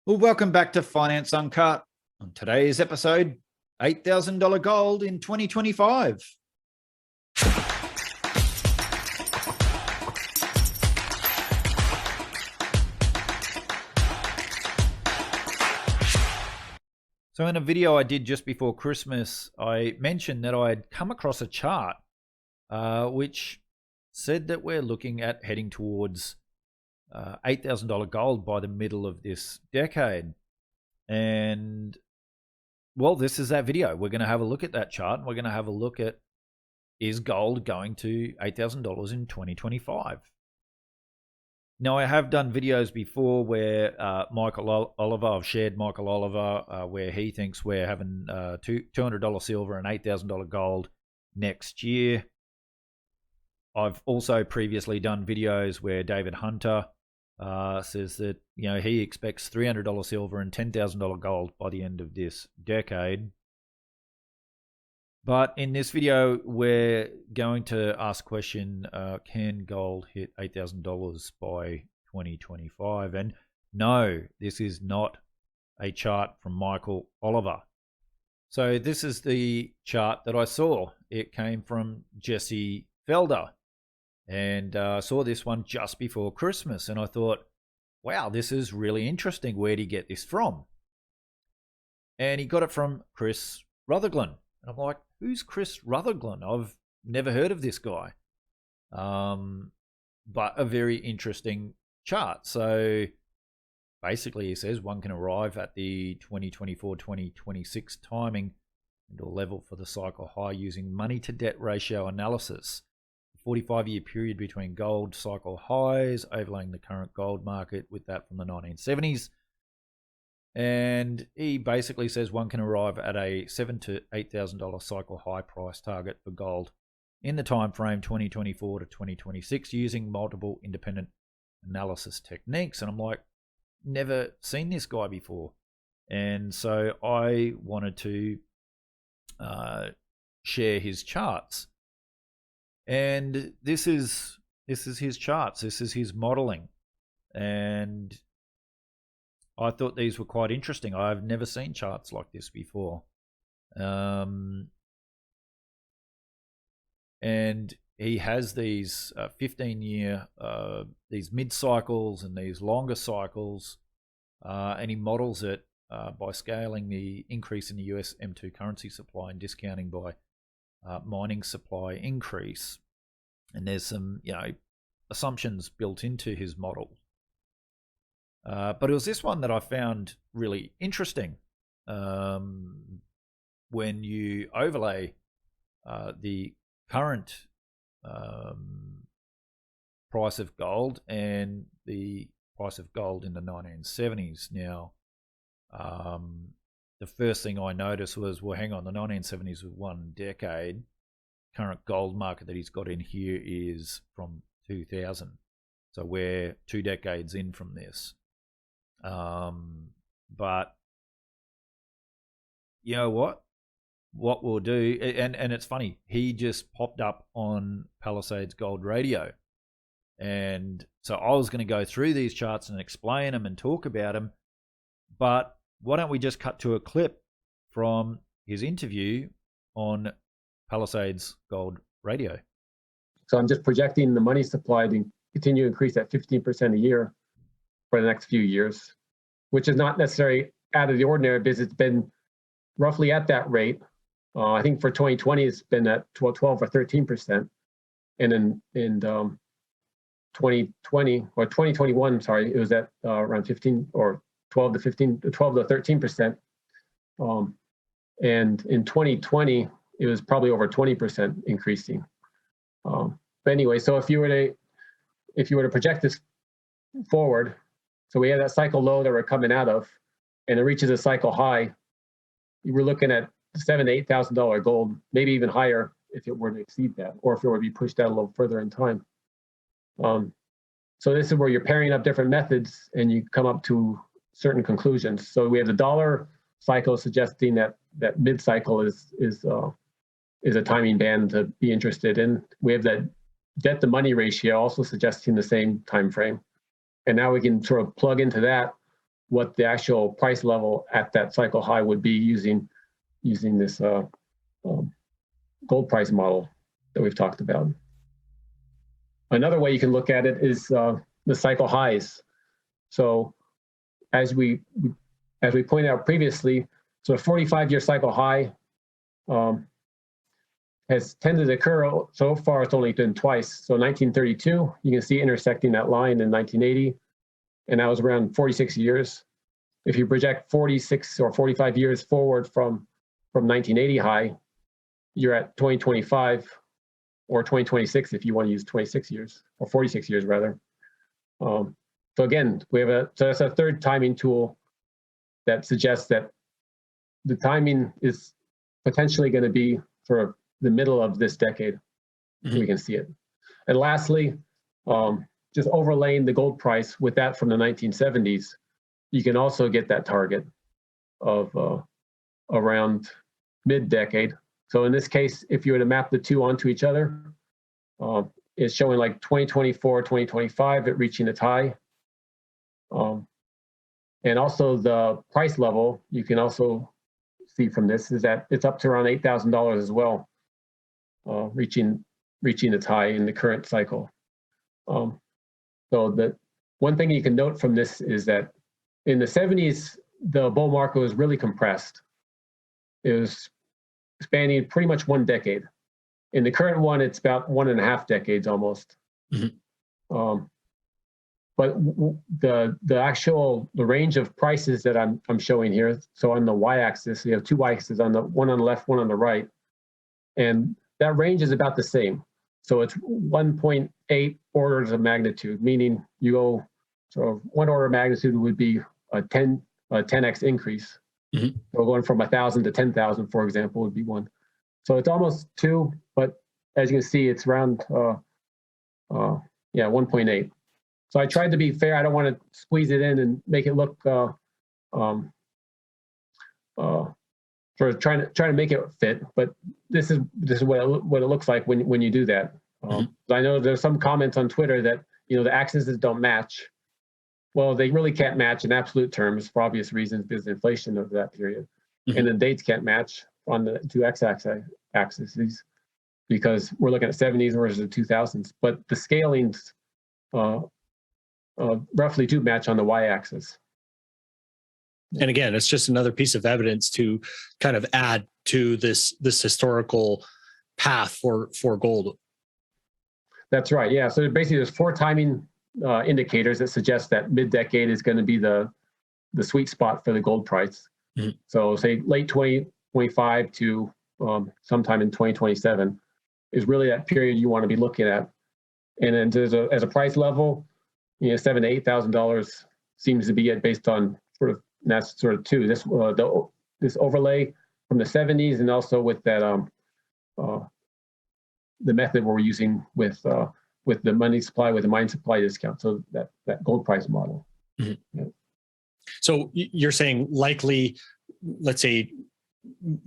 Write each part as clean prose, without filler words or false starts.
Well, welcome back to Finance Uncut. On today's episode, $8,000 gold in 2025. So in a video I did just before Christmas, I mentioned that I had come across a chart which said that we're looking at heading towards $8,000 gold by the middle of this decade. And well, this is that video. We're going to have a look at that chart, and we're going to have a look at, is gold going to $8,000 in 2025? Now, I have done videos before where Michael Oliver, I've shared Michael Oliver, where he thinks we're having $200 silver and $8,000 gold next year. I've also previously done videos where David Hunter says that he expects $300 silver and $10,000 gold by the end of this decade. But in this video, we're going to ask the question, can gold hit $8,000 by 2025? And no, this is not a chart from Michael Oliver. So this is the chart that I saw. It came from Jesse Felder. And I saw this one just before Christmas. And I thought, wow, this is really interesting. Where did he get this from? And he got it from Chris Rutherglen. And I'm like, who's Chris Rutherglen? I've never heard of this guy. But a very interesting chart. So basically he says one can arrive at the 2024-2026 timing and a level for the cycle high using money to debt ratio analysis. 45-year period between gold cycle highs, overlaying the current gold market with that from the 1970s. And he basically says one can arrive at a $7,000 to $8,000 cycle high price target for gold in the time frame 2024 to 2026 using multiple independent analysis techniques. And I'm like, never seen this guy before. And so I wanted to share his charts. And this is his charts. This is his modeling. And I thought these were quite interesting. I've never seen charts like this before. And he has these 15-year, these mid-cycles and these longer cycles. And he models it by scaling the increase in the US M2 currency supply and discounting by mining supply increase. And there's some, assumptions built into his model. But it was this one that I found really interesting. When you overlay the current price of gold and the price of gold in the 1970s. Now, the first thing I noticed was, well, hang on, the 1970s was one decade. Current gold market that he's got in here is from 2000. So we're 2 decades in from this. But you know what? What we'll do, and it's funny, he just popped up on Palisades Gold Radio. And so I was going to go through these charts and explain them and talk about them. But why don't we just cut to a clip from his interview on Palisades Gold Radio. So I'm just projecting the money supply to continue to increase at 15% a year for the next few years, which is not necessarily out of the ordinary because it's been roughly at that rate. I think for 2020, it's been at 12 or 13%. And in 2020 or 2021, sorry, it was at around 15 or 12 to 13%. And in 2020, it was probably over 20% increasing. But anyway, so if you were to project this forward, so we have that cycle low that we're coming out of, and it reaches a cycle high, we're looking at $7,000 to $8,000 gold, maybe even higher if it were to exceed that, or if it were to be pushed out a little further in time. So this is where you're pairing up different methods and you come up to certain conclusions. So we have the dollar cycle suggesting that mid-cycle is a timing band to be interested in. We have that debt to money ratio also suggesting the same time frame. And now we can sort of plug into that what the actual price level at that cycle high would be using this gold price model that we've talked about. Another way you can look at it is the cycle highs. So as we pointed out previously, so a 45-year cycle high has tended to occur. So far, it's only been twice. So 1932, you can see intersecting that line in 1980, and that was around 46 years. If you project 46 or 45 years forward from 1980 high, you're at 2025 or 2026 if you want to use 26 years or 46 years rather. So again, so that's a third timing tool that suggests that the timing is potentially going to be sort of the middle of this decade. We can see it. And lastly, just overlaying the gold price with that from the 1970s, you can also get that target of around mid-decade. So in this case, if you were to map the two onto each other, it's showing like 2024, 2025 at reaching its high. And also the price level, you can also see from this, is that it's up to around $8,000 as well, reaching its high in the current cycle. So the one thing you can note from this is that in the 70s, the bull market was really compressed. It was spanning pretty much one decade. In the current one, it's about 1.5 decades almost. But the range of prices that I'm showing here, so on the y-axis, you have two y-axes, one on the left, one on the right, and that range is about the same. So it's 1.8 orders of magnitude, meaning you go, so one order of magnitude would be a 10x increase. So going from 1,000 to 10,000, for example, would be one. So it's almost two, but as you can see, it's around 1.8. So I tried to be fair. I don't want to squeeze it in and make it look sort of trying to make it fit. But this is what it looks like when you do that. I know there's some comments on Twitter that the axes don't match. Well, they really can't match in absolute terms for obvious reasons because of inflation of that period, and the dates can't match on the two x-axes because we're looking at 70s versus the 2000s. But the scalings roughly do match on the y-axis. And again, it's just another piece of evidence to kind of add to this historical path for gold. That's right. Yeah. So basically, there's 4 timing indicators that suggest that mid-decade is going to be the sweet spot for the gold price. So say late 2025 to sometime in 2027 is really that period you want to be looking at. And then as a price level, $7,000 to $8,000 seems to be it based on sort of, and that's sort of two. This overlay from the 70s, and also with that the method we're using with the money supply with the mine supply discount. So that gold price model. Yeah. So you're saying likely, let's say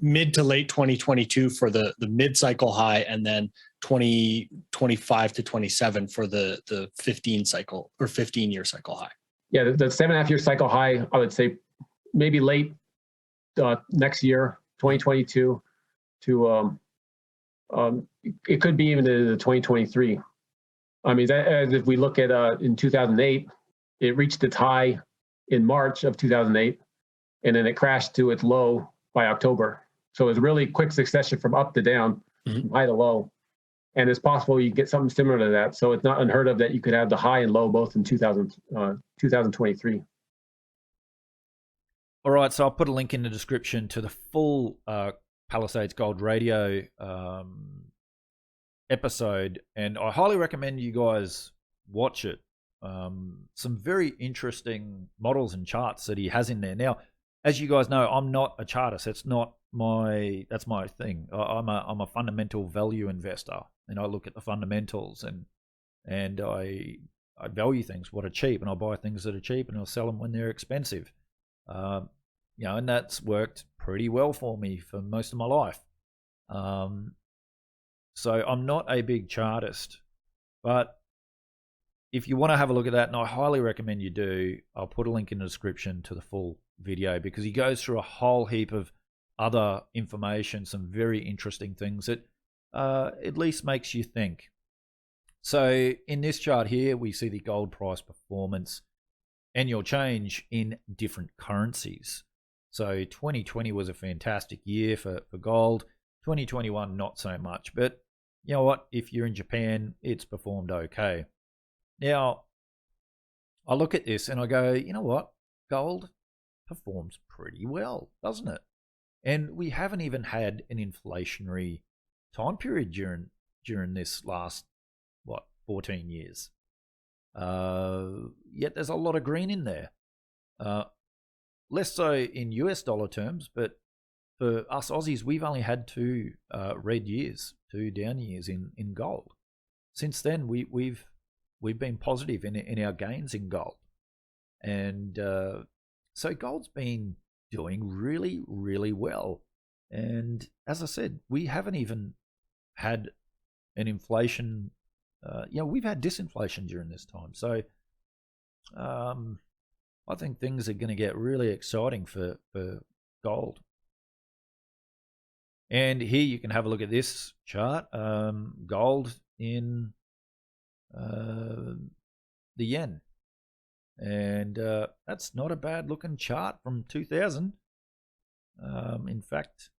mid to late 2022 for the mid-cycle high, and then 2025 to 27 for the 15 cycle or 15-year cycle high. Yeah, the 7.5-year cycle high, I would say maybe late next year, 2022 to it could be even into 2023. I mean, as if we look at in 2008, it reached its high in March of 2008, and then it crashed to its low by October. So it was really quick succession from up to down, from high to low. And it's possible you get something similar to that. So it's not unheard of that you could have the high and low both in 2023. All right, so I'll put a link in the description to the full Palisades Gold Radio episode, and I highly recommend you guys watch it. Some very interesting models and charts that he has in there. Now, as you guys know, I'm not a chartist. That's my thing. I'm a fundamental value investor, and I look at the fundamentals and I value things what are cheap, and I buy things that are cheap, and I'll sell them when they're expensive. And that's worked pretty well for me for most of my life. So I'm not a big chartist, but if you want to have a look at that, and I highly recommend you do, I'll put a link in the description to the full video, because he goes through a whole heap of other information, some very interesting things that at least makes you think. So in this chart here, we see the gold price performance annual change in different currencies. So 2020 was a fantastic year for gold. 2021, not so much. But you know what? If you're in Japan, it's performed okay. Now, I look at this and I go, you know what? Gold performs pretty well, doesn't it? And we haven't even had an inflationary time period during this last, 14 years. Yet there's a lot of green in there. Less so in US dollar terms, but for us Aussies, we've only had two red years, two down years in gold. Since then, we've been positive in our gains in gold. And so gold's been doing really, really well. And as I said, we haven't even had an inflation. We've had disinflation during this time. So I think things are going to get really exciting for gold. And here you can have a look at this chart. Gold in the yen. And that's not a bad looking chart from 2000. In fact,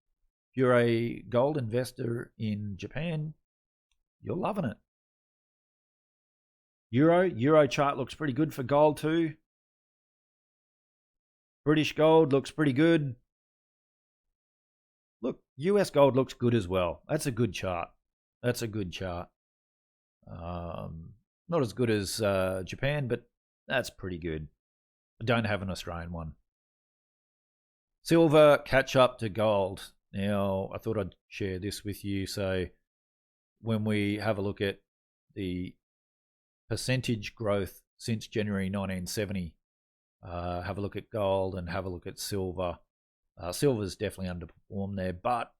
if you're a gold investor in Japan, you're loving it. Euro chart looks pretty good for gold too. British gold looks pretty good. Look, US gold looks good as well. That's a good chart. Not as good as Japan, but that's pretty good. I don't have an Australian one. Silver catch up to gold. Now, I thought I'd share this with you. So when we have a look at the percentage growth since January 1970, have a look at gold and have a look at silver. Silver's definitely underperformed there, but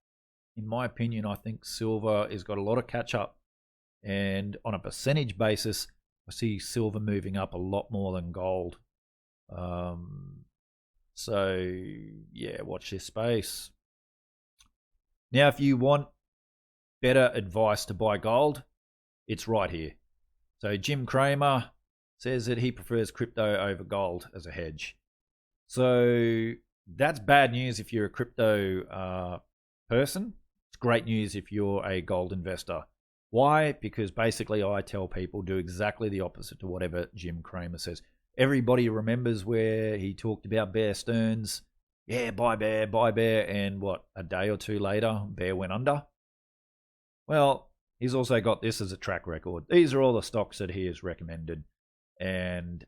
in my opinion, I think silver has got a lot of catch up. And on a percentage basis, I see silver moving up a lot more than gold. So yeah, watch this space. Now, if you want better advice to buy gold, it's right here. So Jim Cramer says that he prefers crypto over gold as a hedge. So that's bad news if you're a crypto person. It's great news if you're a gold investor. Why? Because basically I tell people do exactly the opposite to whatever Jim Cramer says. Everybody remembers where he talked about Bear Stearns. Yeah, buy bear. And what, a day or two later, bear went under? Well, he's also got this as a track record. These are all the stocks that he has recommended. And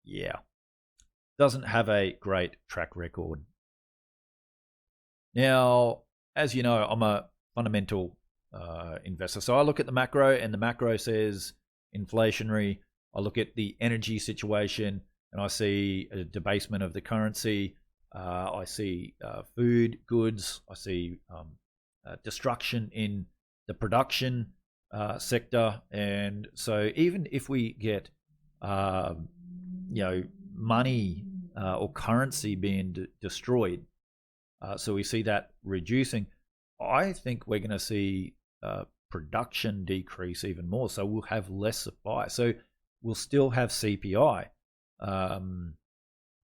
yeah, doesn't have a great track record. Now, as you know, I'm a fundamental investor. So I look at the macro, and the macro says inflationary. I look at the energy situation, and I see a debasement of the currency. I see food, goods. I see destruction in the production sector. And so even if we get, money or currency being destroyed, so we see that reducing, I think we're going to see production decrease even more. So we'll have less supply. So we'll still have CPI.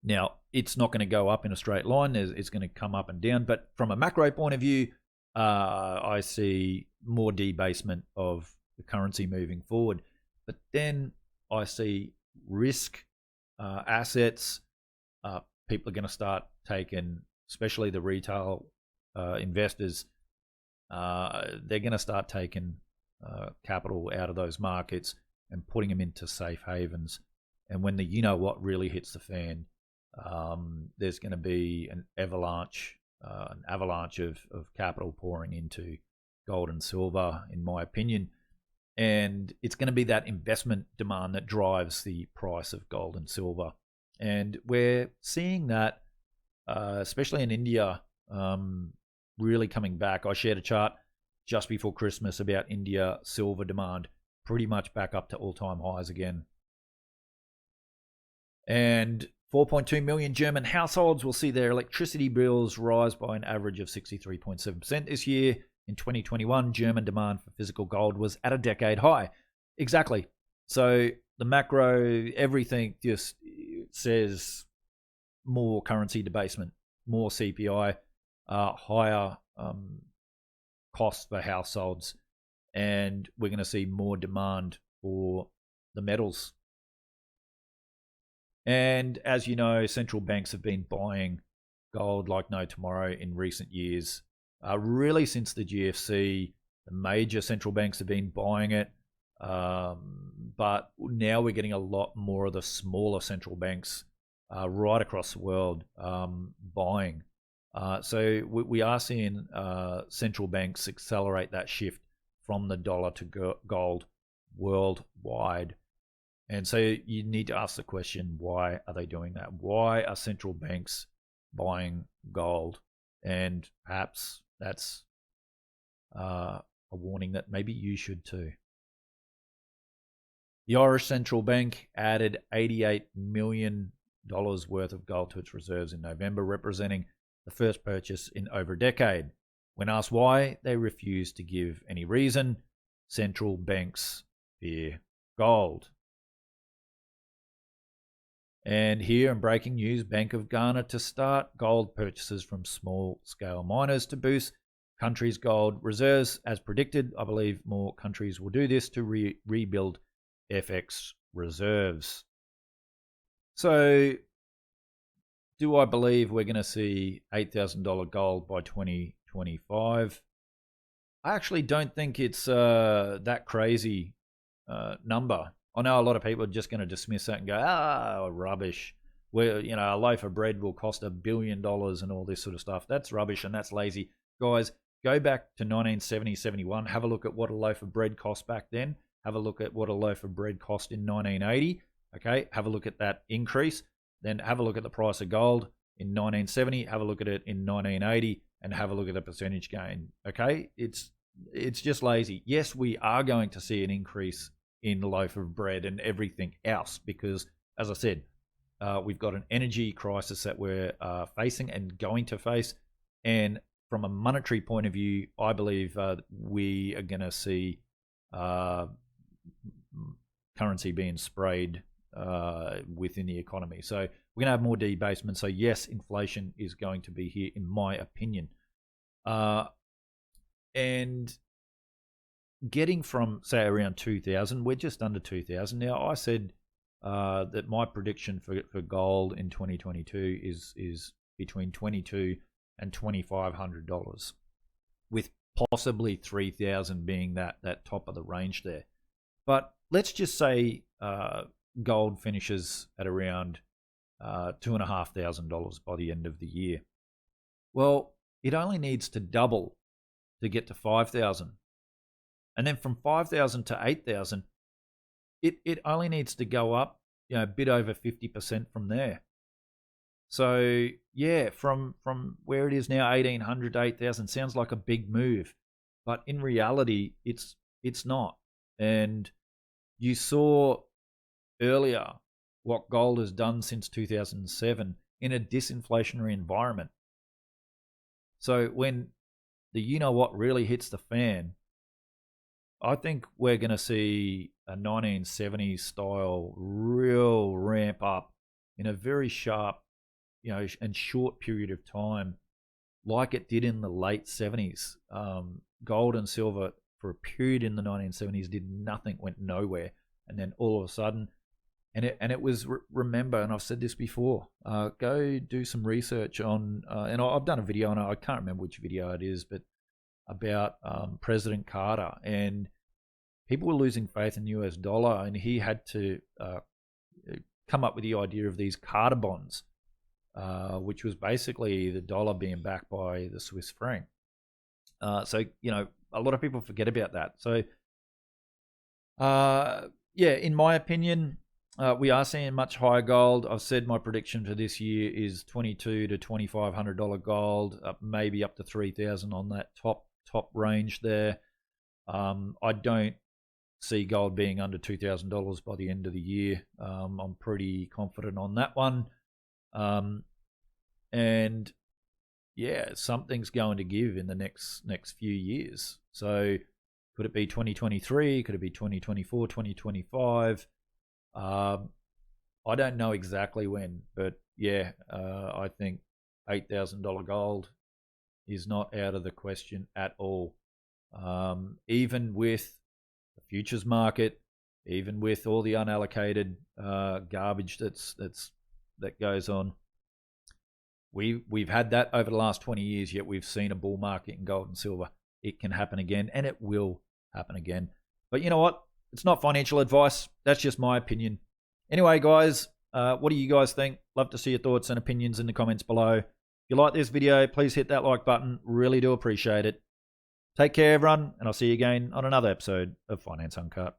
Now, it's not going to go up in a straight line. It's going to come up and down. But from a macro point of view, I see more debasement of the currency moving forward. But then I see risk assets. People are going to start taking, especially the retail investors, they're going to start taking capital out of those markets and putting them into safe havens. And when the you-know-what really hits the fan, there's going to be an avalanche of capital pouring into gold and silver, in my opinion. And it's going to be that investment demand that drives the price of gold and silver. And we're seeing that, especially in India, really coming back. I shared a chart just before Christmas about India silver demand, pretty much back up to all-time highs again. And 4.2 million German households will see their electricity bills rise by an average of 63.7% this year. In 2021, German demand for physical gold was at a decade high. Exactly. So the macro, everything just says more currency debasement, more CPI, higher costs for households, and we're going to see more demand for the metals. And as you know, central banks have been buying gold like no tomorrow in recent years. Really since the GFC, the major central banks have been buying it. But now we're getting a lot more of the smaller central banks right across the world buying. So we are seeing central banks accelerate that shift from the dollar to gold worldwide. And so you need to ask the question, why are they doing that? Why are central banks buying gold? And perhaps that's a warning that maybe you should too. The Irish Central Bank added $88 million worth of gold to its reserves in November, representing the first purchase in over a decade. When asked why, they refused to give any reason. Central banks fear gold. And here in breaking news, Bank of Ghana to start gold purchases from small-scale miners to boost countries' gold reserves. As predicted, I believe more countries will do this to rebuild FX reserves. So, do I believe we're going to see $8,000 gold by 2025? I actually don't think it's that crazy number. I know a lot of people are just going to dismiss that and go, rubbish. Where, a loaf of bread will cost $1 billion and all this sort of stuff. That's rubbish and that's lazy. Guys, go back to 1970, 71. Have a look at what a loaf of bread cost back then. Have a look at what a loaf of bread cost in 1980. Okay, have a look at that increase. Then have a look at the price of gold in 1970. Have a look at it in 1980, and have a look at the percentage gain. Okay, it's just lazy. Yes, we are going to see an increase in the loaf of bread and everything else because, as I said, we've got an energy crisis that we're facing and going to face. And from a monetary point of view, I believe we are going to see currency being sprayed within the economy. So we're going to have more debasement. So yes, inflation is going to be here, in my opinion. And getting from, say, around 2000, we're just under 2000 now. I said that my prediction for gold in 2022 is between $2,200 and $2,500, with possibly 3,000 being that top of the range there. But let's just say gold finishes at around $2,500 by the end of the year. Well, it only needs to double to get to 5,000. And then from 5,000 to 8,000, it only needs to go up, a bit over 50% from there. So yeah, from where it is now, 1,800 to 8,000 sounds like a big move, but in reality, it's not. And you saw earlier what gold has done since 2007 in a disinflationary environment. So when the you-know-what really hits the fan, I think we're going to see a 1970s style real ramp up in a very sharp, and short period of time, like it did in the late 70s. Gold and silver for a period in the 1970s did nothing, went nowhere, and then all of a sudden, and it was remember, and I've said this before, go do some research on, and I've done a video on it. I can't remember which video it is, but about President Carter, and people were losing faith in the US dollar, and he had to come up with the idea of these Carter bonds, which was basically the dollar being backed by the Swiss franc. So a lot of people forget about that. So in my opinion, we are seeing much higher gold. I've said my prediction for this year is $2,200 to $2,500 gold, maybe up to 3,000 on that top range there. I don't see gold being under $2,000 by the end of the year. I'm pretty confident on that one. And yeah, something's going to give in the next few years. So could it be 2023? Could it be 2024, 2025? I don't know exactly when, but yeah, I think $8,000 gold is not out of the question at all. Even with the futures market, even with all the unallocated garbage that goes on, we've had that over the last 20 years, yet we've seen a bull market in gold and silver. It can happen again, and it will happen again. But you know what? It's not financial advice. That's just my opinion. Anyway, guys, what do you guys think? Love to see your thoughts and opinions in the comments below. If you like this video, please hit that like button. Really do appreciate it. Take care, everyone, and I'll see you again on another episode of Finance Uncut.